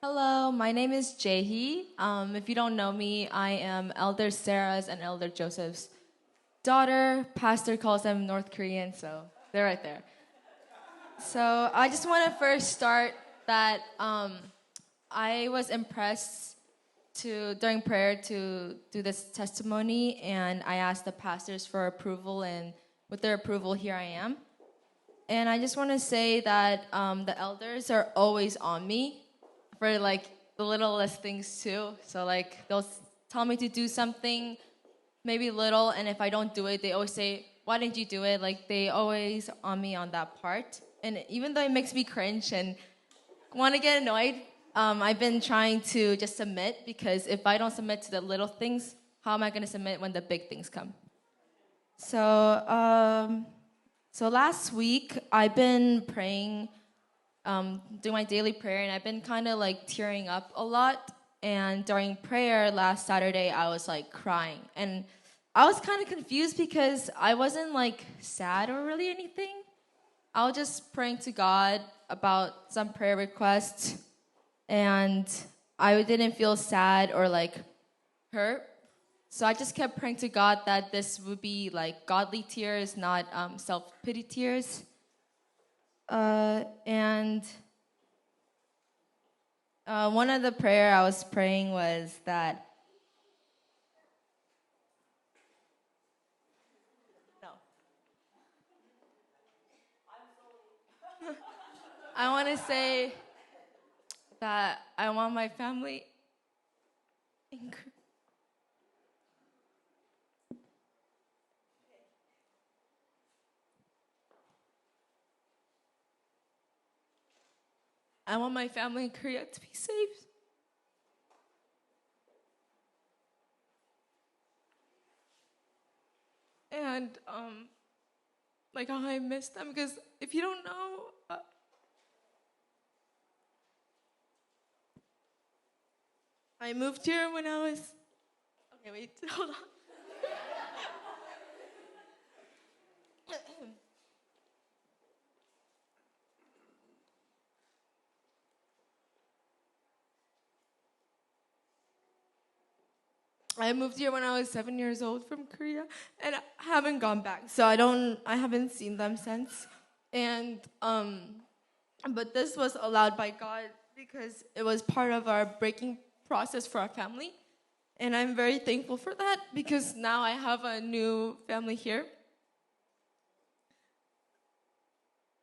Hello, my name is Jahi. If you don't know me, I am Elder Sarah's and Elder Joseph's daughter. Pastor calls them North Korean, so they're right there. So I just want to first start that I was impressed to during prayer to do this testimony, and I asked the pastors for approval, and with their approval, here I am. And I just want to say that the elders are always on me for like the littlest things too. So like they'll tell me to do something, maybe little, and if I don't do it, they always say, "Why didn't you do it?" Like they always on me on that part. And even though it makes me cringe and want to get annoyed, I've been trying to just submit because if I don't submit to the little things, how am I going to submit when the big things come? So, so last week I've been praying, doing my daily prayer, and I've been kind of like tearing up a lot. And during prayer last Saturday, I was like crying, and I was kind of confused because I wasn't like sad or really anything. I was just praying to God about some prayer requests, and I didn't feel sad or like hurt. So I just kept praying to God that this would be like godly tears, not self-pity tears. And one of the prayer I was praying was that, no, I want to say that I want my family in I want my family in Korea to be safe. And like how I miss them, because if you don't know, I moved here when I was. Okay, wait, hold on. I moved here when I was 7 years old from Korea, and I haven't gone back. So I haven't seen them since. And but this was allowed by God because it was part of our breaking process for our family, and I'm very thankful for that because now I have a new family here.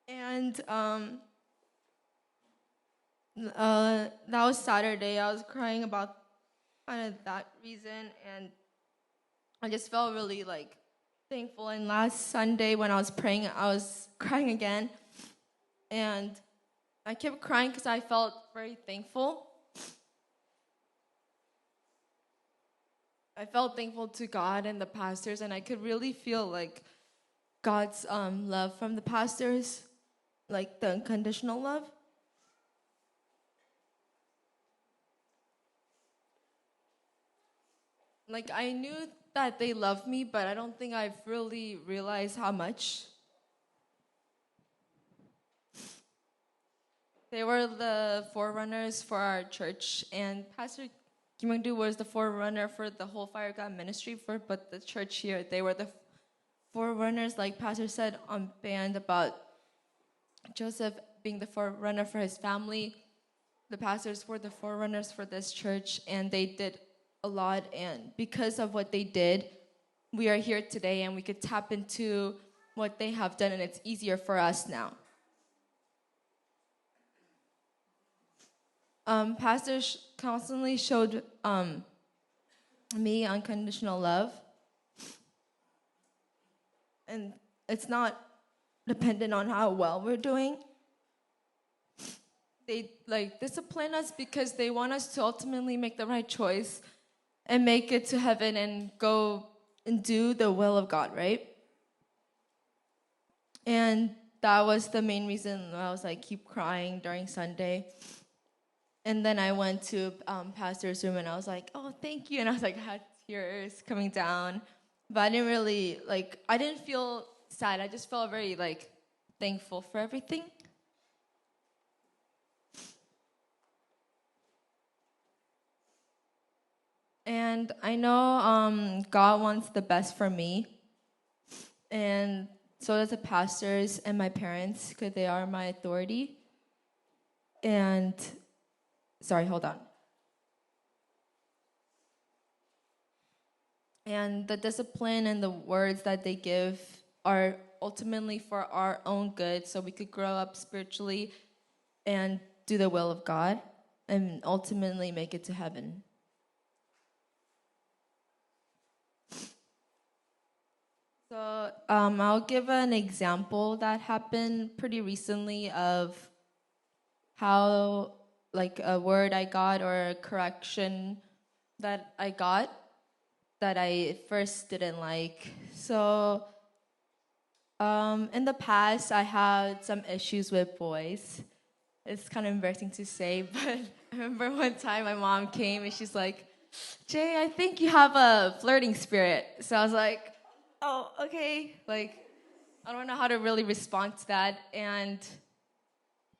And that was Saturday. I was crying about kind of that reason, and I just felt really like thankful. And last Sunday when I was praying, I was crying again, and I kept crying because I felt very thankful. I felt thankful to God and the pastors, and I could really feel like God's love from the pastors, like the unconditional love. Like I knew that they loved me, but I don't think I've really realized how much. They were the forerunners for our church, and Pastor Kim Young-do was the forerunner for the whole Fire God ministry but the church here, they were the forerunners, like Pastor said on band about Joseph being the forerunner for his family. The pastors were the forerunners for this church, and they did a lot. And because of what they did, we are here today, and we could tap into what they have done, and it's easier for us now. Pastors constantly showed me unconditional love, and it's not dependent on how well we're doing. They like discipline us because they want us to ultimately make the right choice and make it to heaven and go and do the will of God, right? And that was the main reason I was like keep crying during Sunday. And then I went to pastor's room, and I was like, "Oh, thank you." And I was like, I had tears coming down, but I didn't really I didn't feel sad. I just felt very like thankful for everything. And I know God wants the best for me, and so does the pastors and my parents, because they are my authority. And sorry, hold on. And the discipline and the words that they give are ultimately for our own good, so we could grow up spiritually and do the will of God and ultimately make it to heaven. So I'll give an example that happened pretty recently of how, like, a word I got or a correction that I got that I first didn't like. So in the past, I had some issues with boys. It's kind of embarrassing to say, but I remember one time my mom came and she's like, Jay, I think you have a flirting spirit. So I was like, oh, okay. Like, I don't know how to really respond to that. And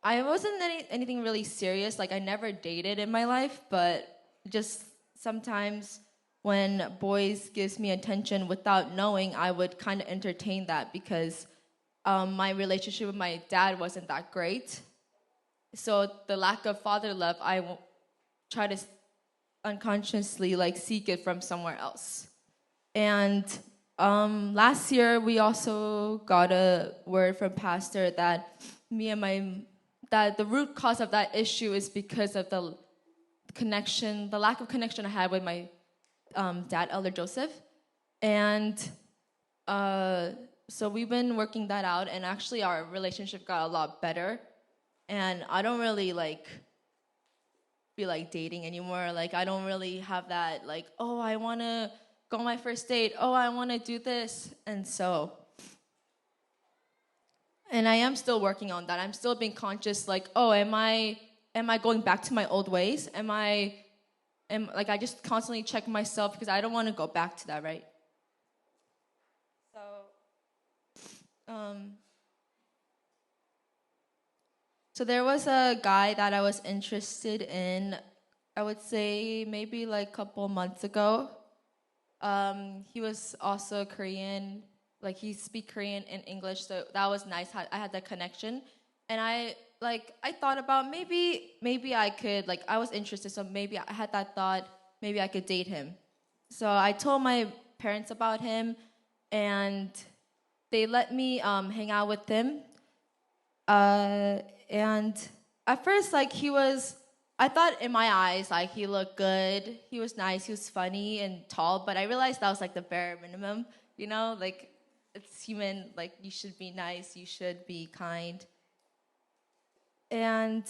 I wasn't anything really serious. Like, I never dated in my life, but just sometimes when boys gives me attention without knowing, I would kind of entertain that because my relationship with my dad wasn't that great. So the lack of father love, try to unconsciously like seek it from somewhere else. And last year we also got a word from pastor that that the root cause of that issue is because of the lack of connection I had with my dad, Elder Joseph. And so we've been working that out, and actually our relationship got a lot better. And I don't really be like dating anymore. Like, I don't really have that like, oh, I want to go on my first date. Oh, I want to do this. And I am still working on that. I'm still being conscious, like, oh, am I going back to my old ways? I just constantly check myself because I don't want to go back to that, right? So there was a guy that I was interested in, I would say maybe like a couple months ago. He was also Korean, like he speak Korean and English, so that was nice. I had that connection, and I thought about maybe I could, like, I was interested, so maybe I had that thought maybe I could date him. So I told my parents about him, and they let me hang out with him. And at first, like, I thought in my eyes, like, he looked good. He was nice. He was funny and tall. But I realized that was, like, the bare minimum, you know? Like, it's human. Like, you should be nice. You should be kind. And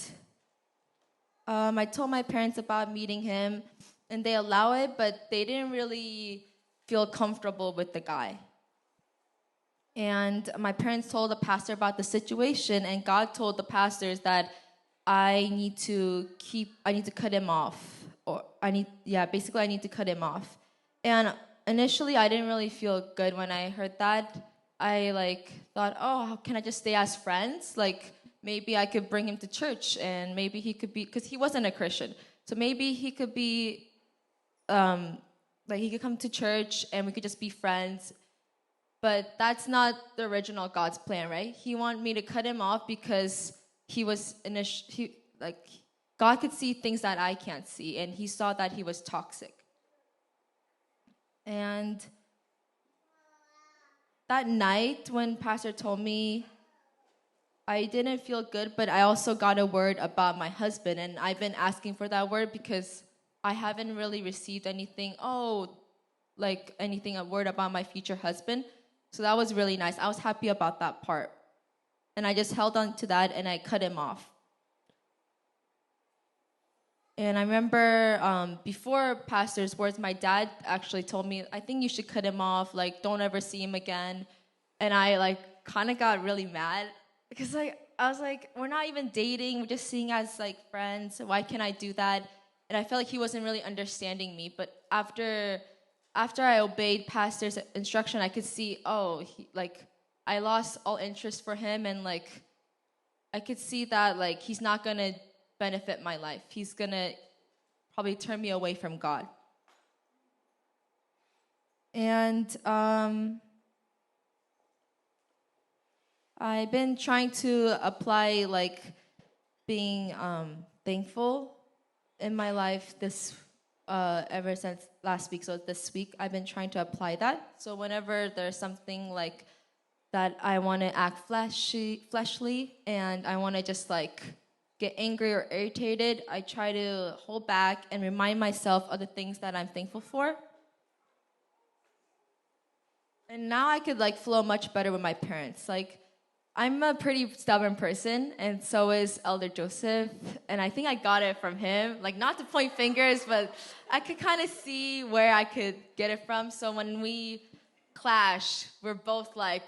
I told my parents about meeting him, and they allow it, but they didn't really feel comfortable with the guy. And my parents told the pastor about the situation, and God told the pastors that I need to cut him off. Basically I need to cut him off. And initially I didn't really feel good when I heard that. I thought, oh, how can I just stay as friends? Like, maybe I could bring him to church, and maybe he could be, because he wasn't a Christian. So maybe he could be, he could come to church and we could just be friends. But that's not the original God's plan, right? He wanted me to cut him off because God could see things that I can't see, and he saw that he was toxic. And that night when pastor told me, I didn't feel good, but I also got a word about my husband, and I've been asking for that word because I haven't really received anything, a word about my future husband. So that was really nice. I was happy about that part. And I just held on to that, and I cut him off. And I remember before pastor's words, my dad actually told me, I think you should cut him off. Like, don't ever see him again. And I kind of got really mad because I was like, we're not even dating. We're just seeing as friends. Why can't I do that? And I felt like he wasn't really understanding me. But after I obeyed pastor's instruction, I could see, I lost all interest for him, and I could see that he's not gonna benefit my life. He's gonna probably turn me away from God. And I've been trying to apply like being thankful in my life this ever since last week. So this week I've been trying to apply that. So whenever there's something like that I want to act fleshly, and I want to just like get angry or irritated, I try to hold back and remind myself of the things that I'm thankful for. And now I could like flow much better with my parents. Like I'm a pretty stubborn person, and so is Elder Joseph. And I think I got it from him. Like, not to point fingers, but I could kind of see where I could get it from. So when we clash, we're both like,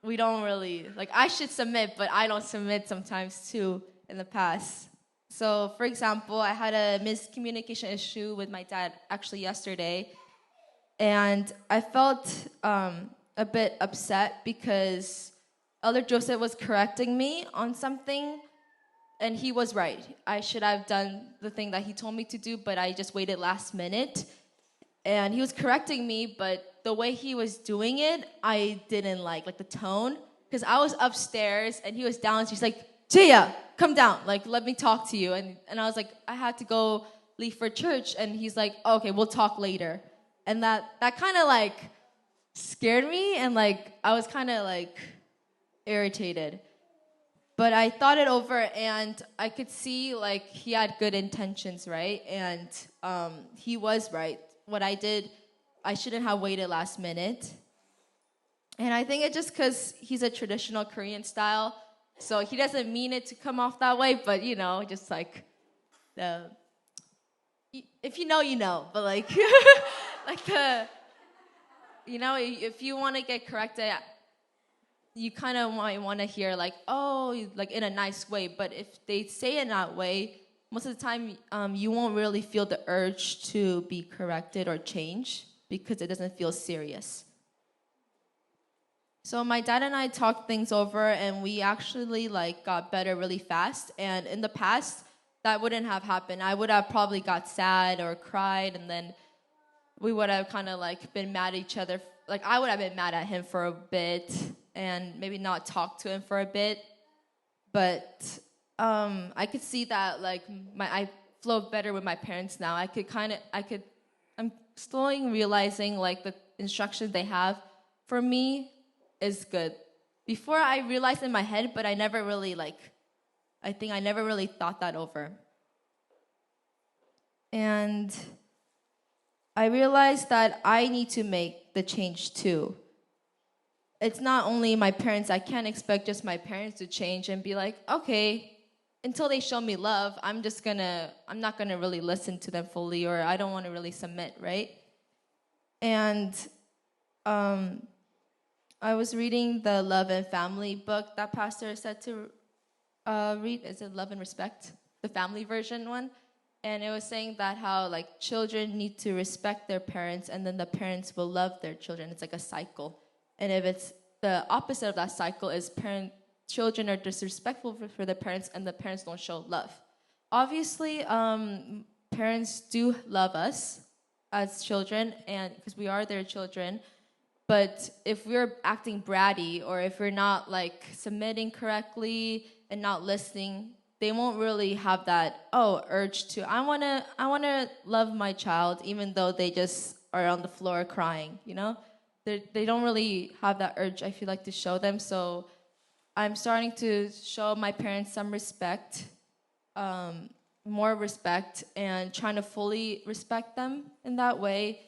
we don't really, like, I should submit, but I don't submit sometimes too in the past. So, for example, I had a miscommunication issue with my dad actually yesterday. And I felt a bit upset because Elder Joseph was correcting me on something, and he was right. I should have done the thing that he told me to do, but I just waited last minute. And he was correcting me, but the way he was doing it, I didn't like the tone, because I was upstairs and he was down. So he's like, Jaya, come down, like, let me talk to you. And I was like, I had to go leave for church. And he's like, oh, okay, we'll talk later. And that kind of like scared me, and like I was kind of like irritated. But I thought it over, and I could see like he had good intentions, right? And he was right. What I did, I shouldn't have waited last minute. And I think it's just because he's a traditional Korean style, so he doesn't mean it to come off that way, but you know, just like the, if you know, you know. But like like the, you know, if you want to get corrected, you kind of might want to hear like, oh, like in a nice way. But if they say it in that way, most of the time you won't really feel the urge to be corrected or change because it doesn't feel serious. So my dad and I talked things over, and we actually like got better really fast. And in the past, that wouldn't have happened. I would have probably got sad or cried, and then we would have kind of like been mad at each other. Like I would have been mad at him for a bit and maybe not talk to him for a bit. But I could see that like I flow better with my parents now. I'm slowly realizing like the instructions they have for me is good. Before I realized in my head, but I never really I never really thought that over. And I realized that I need to make the change too. It's not only my parents. I can't expect just my parents to change and be like, okay, until they show me love, I'm not gonna really listen to them fully, or I don't want to really submit, right? And I was reading the Love and Family book that Pastor said to read. Is it Love and Respect? The family version one. And it was saying that how like children need to respect their parents, and then the parents will love their children. It's like a cycle. And if it's the opposite of that cycle is children are disrespectful for their parents, and the parents don't show love. Obviously, parents do love us as children, and because we are their children. But if we're acting bratty, or if we're not like submitting correctly and not listening, they won't really have that urge to I wanna love my child even though they just are on the floor crying, you know? They don't really have that urge, I feel like, to show them. So I'm starting to show my parents some respect, more respect, and trying to fully respect them in that way.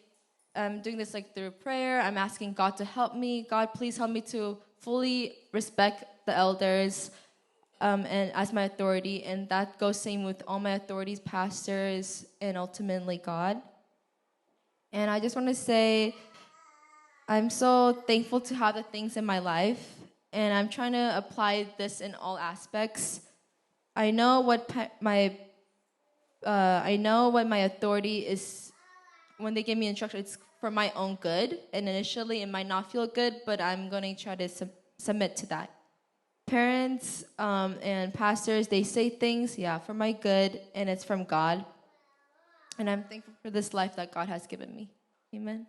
I'm doing this like through prayer. I'm asking God to help me. God, please help me to fully respect the elders, and as my authority, and that goes same with all my authorities, pastors, and ultimately God. And I just want to say I'm so thankful to have the things in my life, and I'm trying to apply this in all aspects. I know what my authority is. When they give me instruction, it's for my own good, and initially it might not feel good, but I'm going to try to submit to that. Parents and pastors, they say things, for my good, and it's from God. And I'm thankful for this life that God has given me. Amen.